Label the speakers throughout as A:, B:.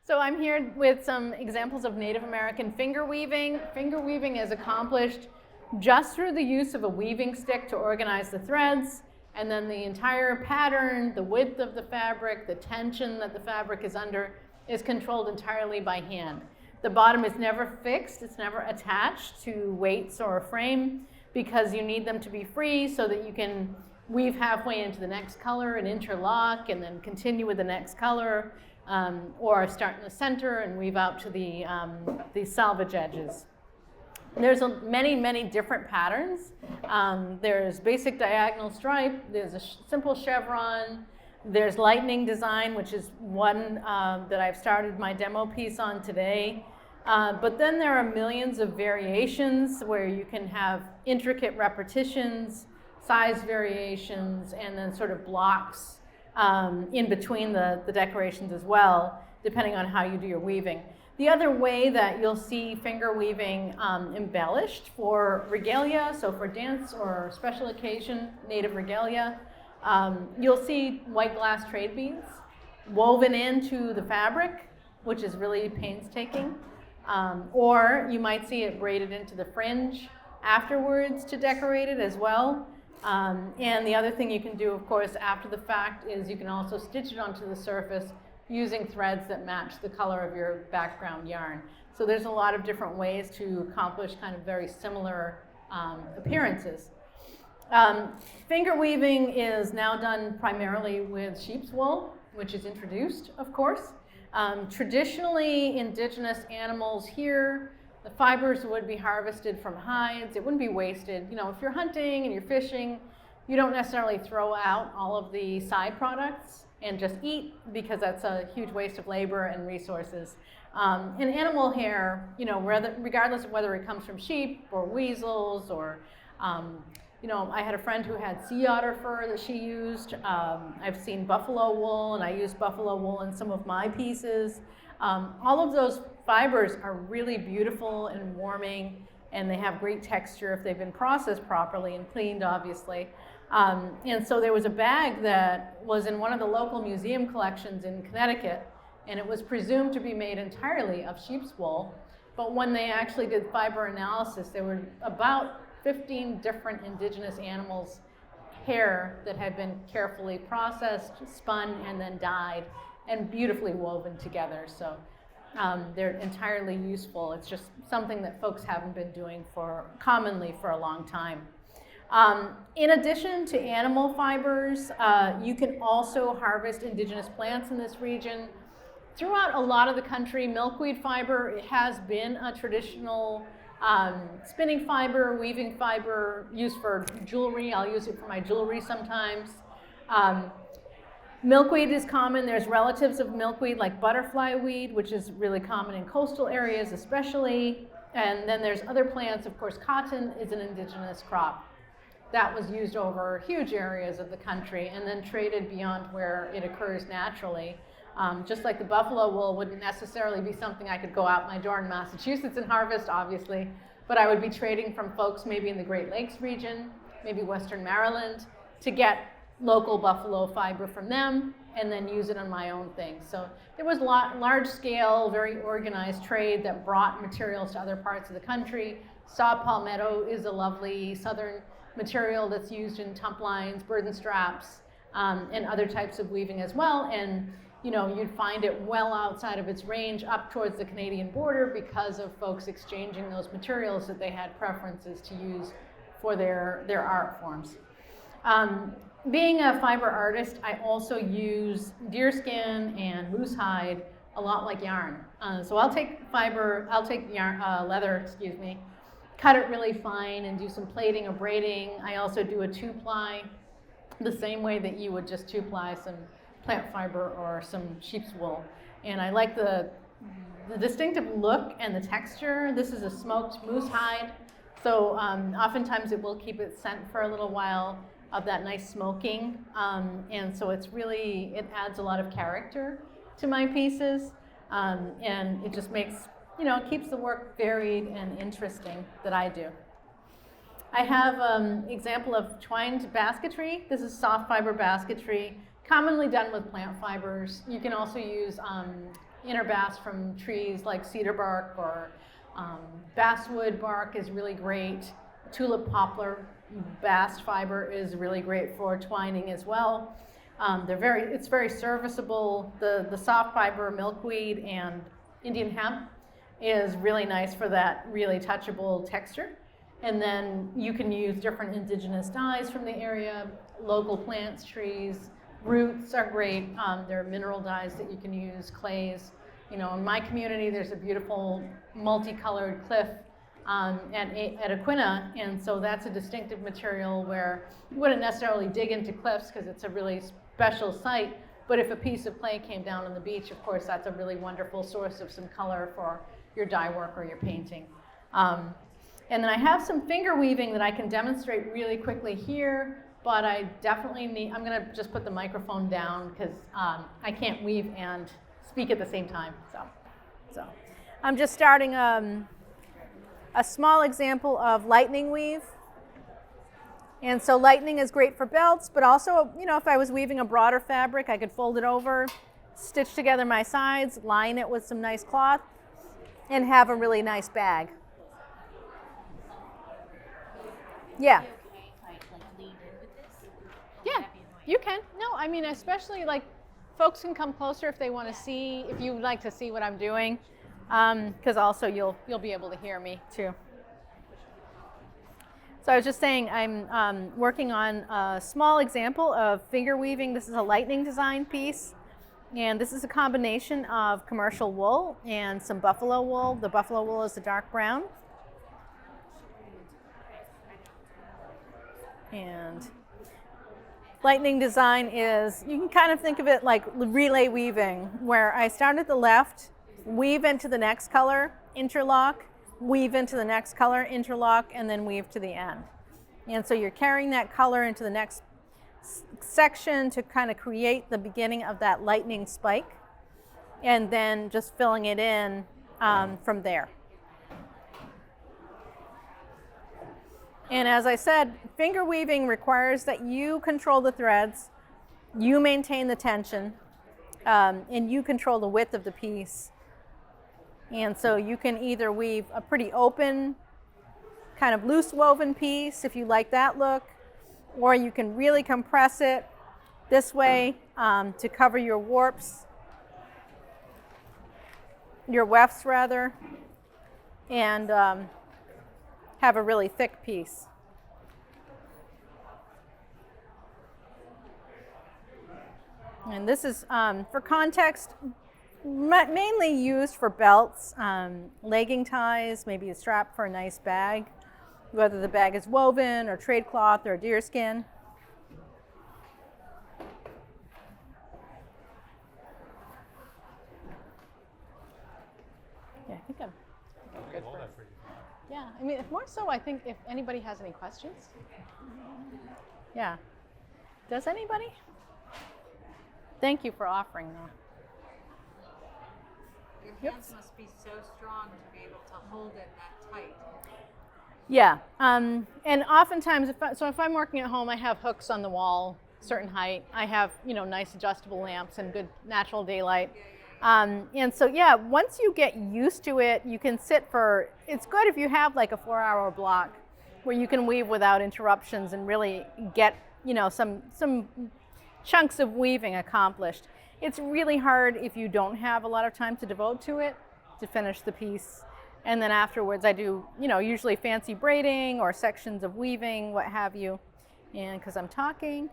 A: So I'm here with some examples of Native American finger weaving. Finger weaving is accomplished just through the use of a weaving stick to organize the threads, and then the entire pattern, the width of the fabric, the tension that the fabric is under is controlled entirely by hand. The bottom is never fixed, it's never attached to weights or a frame because you need them to be free so that you can weave halfway into the next color and interlock and then continue with the next color. Or start in the center and weave out to the salvage edges. There's many, many different patterns. There's basic diagonal stripe, there's a simple chevron, there's lightning design, which is one that I've started my demo piece on today. But then there are millions of variations where you can have intricate repetitions, size variations, and then sort of blocks in between the decorations as well, depending on how you do your weaving. The other way that you'll see finger weaving embellished for regalia, so for dance or special occasion, native regalia, you'll see white glass trade beads woven into the fabric, which is really painstaking. Or you might see it braided into the fringe afterwards to decorate it as well. And the other thing you can do, of course, after the fact is you can also stitch it onto the surface using threads that match the color of your background yarn. So there's a lot of different ways to accomplish kind of very similar appearances. Finger weaving is now done primarily with sheep's wool, which is introduced, of course. Traditionally, indigenous animals here, the fibers would be harvested from hides. It wouldn't be wasted. You know, if you're hunting and you're fishing, you don't necessarily throw out all of the side products and just eat because that's a huge waste of labor and resources. And animal hair, you know, regardless of whether it comes from sheep or weasels or, you know, I had a friend who had sea otter fur that she used. I've seen buffalo wool, and I use buffalo wool in some of my pieces. All of those fibers are really beautiful and warming, and they have great texture if they've been processed properly and cleaned, obviously. And so there was a bag that was in one of the local museum collections in Connecticut, and it was presumed to be made entirely of sheep's wool. But when they actually did fiber analysis, there were about 15 different indigenous animals' hair that had been carefully processed, spun, and then dyed, and beautifully woven together. So they're entirely useful. It's just something that folks haven't been doing commonly for a long time. In addition to animal fibers, you can also harvest indigenous plants in this region. Throughout a lot of the country, milkweed fiber has been a traditional spinning fiber, weaving fiber, used for jewelry. I'll use it for my jewelry sometimes. Milkweed is common. There's relatives of milkweed like butterfly weed, which is really common in coastal areas especially. And then there's other plants. Of course, cotton is an indigenous crop. That was used over huge areas of the country and then traded beyond where it occurs naturally. Just like the buffalo wool wouldn't necessarily be something I could go out my door in Massachusetts and harvest, obviously, but I would be trading from folks maybe in the Great Lakes region, maybe Western Maryland, to get local buffalo fiber from them and then use it on my own thing. So there was large scale, very organized trade that brought materials to other parts of the country. Saw palmetto is a lovely southern material that's used in tump lines, burden straps, and other types of weaving as well. And you know, you'd find it well outside of its range up towards the Canadian border because of folks exchanging those materials that they had preferences to use for their art forms. Being a fiber artist, I also use deerskin and moose hide a lot like yarn. So I'll take leather, cut it really fine and do some plaiting or braiding. I also do a two-ply, the same way that you would just two-ply some plant fiber or some sheep's wool. And I like the distinctive look and the texture. This is a smoked moose hide, so oftentimes it will keep its scent for a little while of that nice smoking. And so it adds a lot of character to my pieces. And it just makes, it keeps the work varied and interesting that I do. I have an example of twined basketry. This is soft fiber basketry, commonly done with plant fibers. You can also use inner bast from trees like cedar bark or basswood bark is really great. Tulip poplar bast fiber is really great for twining as well. It's very serviceable. The soft fiber milkweed and Indian hemp is really nice for that really touchable texture. And then you can use different indigenous dyes from the area, local plants, trees. Roots are great. There are mineral dyes that you can use, clays. You know, in my community, there's a beautiful multicolored cliff at Aquinnah, and so that's a distinctive material where you wouldn't necessarily dig into cliffs because it's a really special site, but if a piece of clay came down on the beach, of course, that's a really wonderful source of some color for your dye work or your painting. And then I have some finger weaving that I can demonstrate really quickly here, but I definitely need, I'm gonna just put the microphone down because I can't weave and speak at the same time. So I'm just starting a small example of lightning weave. And so lightning is great for belts, but also, you know, if I was weaving a broader fabric, I could fold it over, stitch together my sides, line it with some nice cloth, and have a really nice bag. Yeah. Yeah, you can. No, I mean, especially like folks can come closer if they want to see, if you would like to see what I'm doing, because also you'll be able to hear me too. So I was just saying I'm working on a small example of finger weaving. This is a lightning design piece, and this is a combination of commercial wool and some buffalo wool. The buffalo wool is the dark brown. And lightning design is, you can kind of think of it like relay weaving, where I start at the left, weave into the next color, interlock, weave into the next color, interlock, and then weave to the end. And so you're carrying that color into the next section to kind of create the beginning of that lightning spike, and then just filling it in from there. And as I said, finger weaving requires that you control the threads, you maintain the tension, and you control the width of the piece. And so you can either weave a pretty open, kind of loose woven piece if you like that look, or you can really compress it this way to cover your warps, your wefts rather, and have a really thick piece. And this is, for context, mainly used for belts, legging ties, maybe a strap for a nice bag, whether the bag is woven or trade cloth or deerskin. Yeah, I think I'm good for it. Yeah, I mean, more so, I think if anybody has any questions. Yeah. Does anybody? Thank you for offering that.
B: Your hands must be so strong to be able to hold it that tight.
A: Yeah, and oftentimes, if I'm working at home, I have hooks on the wall, certain height. I have, you know, nice adjustable lamps and good natural daylight. And so, yeah, once you get used to it, you can sit for, it's good if you have like a 4-hour block where you can weave without interruptions and really get, you know, some chunks of weaving accomplished. It's really hard if you don't have a lot of time to devote to it to finish the piece. And then afterwards I do, you know, usually fancy braiding or sections of weaving, what have you. And because I'm talking,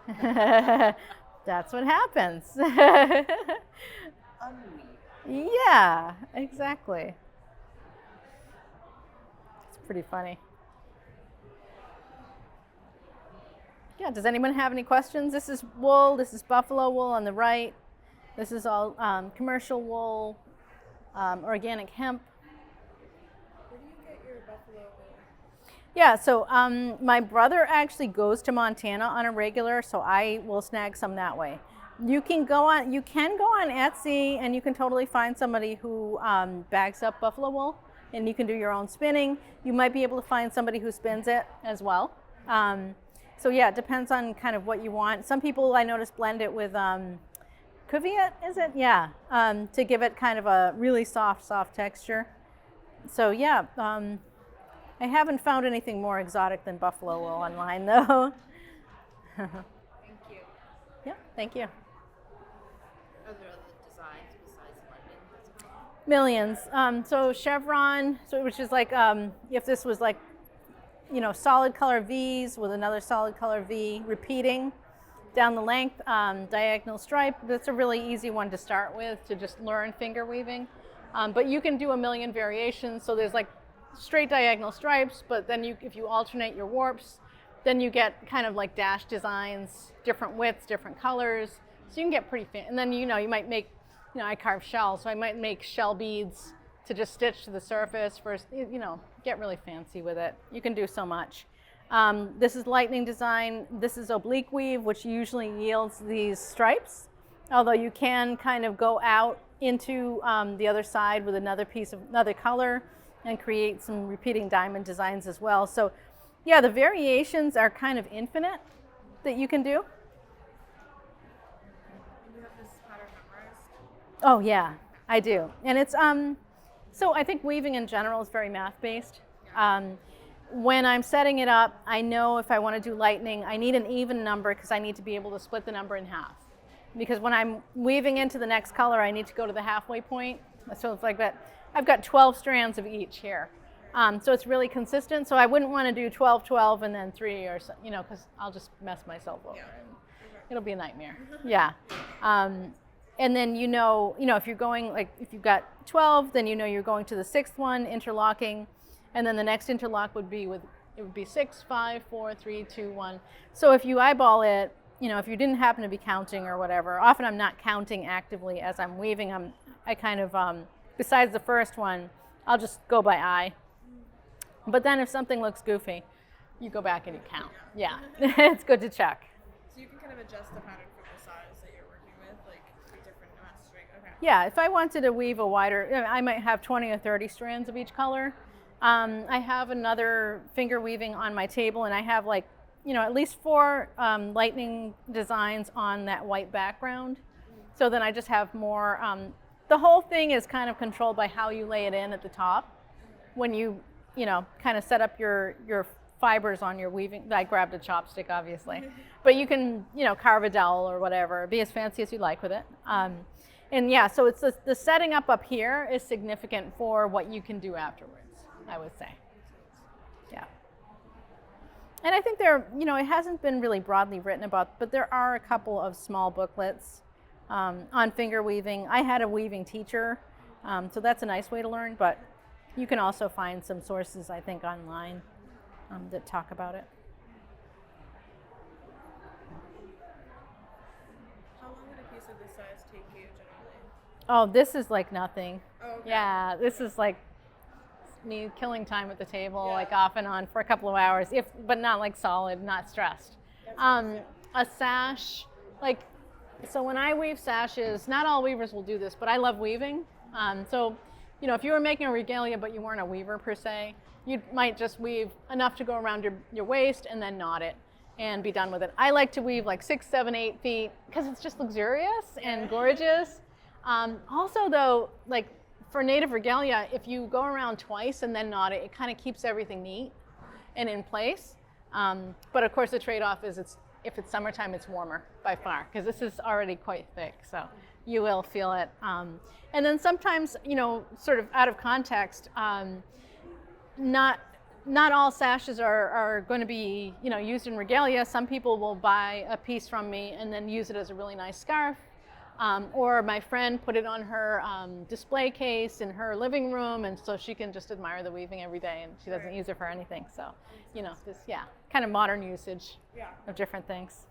A: that's what happens. Yeah, exactly. It's pretty funny. Yeah, does anyone have any questions? This is wool, this is buffalo wool on the right. This is all commercial wool, organic hemp.
B: Where do you get your buffalo wool?
A: Yeah, so my brother actually goes to Montana on a regular, so I will snag some that way. You can go on Etsy, and you can totally find somebody who bags up buffalo wool, and you can do your own spinning. You might be able to find somebody who spins it as well. So yeah, it depends on kind of what you want. Some people I notice blend it with cuvette, is it? Yeah, to give it kind of a really soft texture. So yeah, I haven't found anything more exotic than buffalo wool online though.
B: Thank you.
A: Yeah, thank you.
B: Are there other designs besides lightning?
A: Millions. So chevron, which is like if this was like, solid color V's with another solid color V repeating down the length, diagonal stripe. That's a really easy one to start with to just learn finger weaving. But you can do a million variations. So there's like straight diagonal stripes, but then if you alternate your warps, then you get kind of like dash designs, different widths, different colors. So you can get pretty fancy. And then, you might make, I carve shells, so I might make shell beads to just stitch to the surface first, get really fancy with it. You can do so much. This is lightning design. This is oblique weave, which usually yields these stripes, although you can kind of go out into the other side with another piece of another color and create some repeating diamond designs as well. So yeah, the variations are kind of infinite that you can do.
B: You have this pattern memorized?
A: Oh yeah, I do. And it's, so I think weaving in general is very math-based. When I'm setting it up, I know if I want to do lightning, I need an even number because I need to be able to split the number in half. Because when I'm weaving into the next color, I need to go to the halfway point. So it's like that. I've got 12 strands of each here. So it's really consistent. So I wouldn't want to do 12, 12, and then 3 or so, because I'll just mess myself over. It'll be a nightmare. Yeah. And then if you're going, like if you've got 12, then you're going to the 6th one, interlocking, and then the next interlock would be 6, 5, 4, 3, 2, 1. So if you eyeball it, if you didn't happen to be counting or whatever, often I'm not counting actively as I'm weaving. I kind of, besides the first one, I'll just go by eye. But then if something looks goofy, you go back and you count. Yeah, it's good to check.
C: So you can kind of adjust the pattern for the size that you're working with, like the different amounts of string. Okay.
A: Yeah, if I wanted to weave a wider, I might have 20 or 30 strands of each color. I have another finger weaving on my table, and I have at least 4 lightning designs on that white background. So then I just have more. The whole thing is kind of controlled by how you lay it in at the top. When you, kind of set up your fibers on your weaving. I grabbed a chopstick, obviously. But you can, carve a dowel or whatever. Be as fancy as you like with it. And yeah, so it's the setting up here is significant for what you can do afterwards, I would say. Yeah. And I think it hasn't been really broadly written about, but there are a couple of small booklets on finger weaving. I had a weaving teacher, so that's a nice way to learn, but you can also find some sources, I think, online that talk about it.
C: How long would a piece of this size take you generally?
A: Oh, this is like nothing.
C: Oh, okay.
A: Yeah, this is like me killing time at the table,
C: Yeah.
A: like off and on for a couple of hours, but not like solid, not stressed. A sash, so when I weave sashes, not all weavers will do this, but I love weaving. So, if you were making a regalia but you weren't a weaver per se, you might just weave enough to go around your waist and then knot it and be done with it. I like to weave 6, 7, 8 feet because it's just luxurious and gorgeous. Also though, for native regalia, if you go around twice and then knot it, it kind of keeps everything neat and in place. But of course the trade-off is if it's summertime, it's warmer by far because this is already quite thick, so you will feel it. And then sometimes, sort of out of context, not all sashes are going to be, used in regalia. Some people will buy a piece from me and then use it as a really nice scarf. Or my friend put it on her display case in her living room, and so she can just admire the weaving every day, and she doesn't use it for anything. So, kind of modern usage of different things.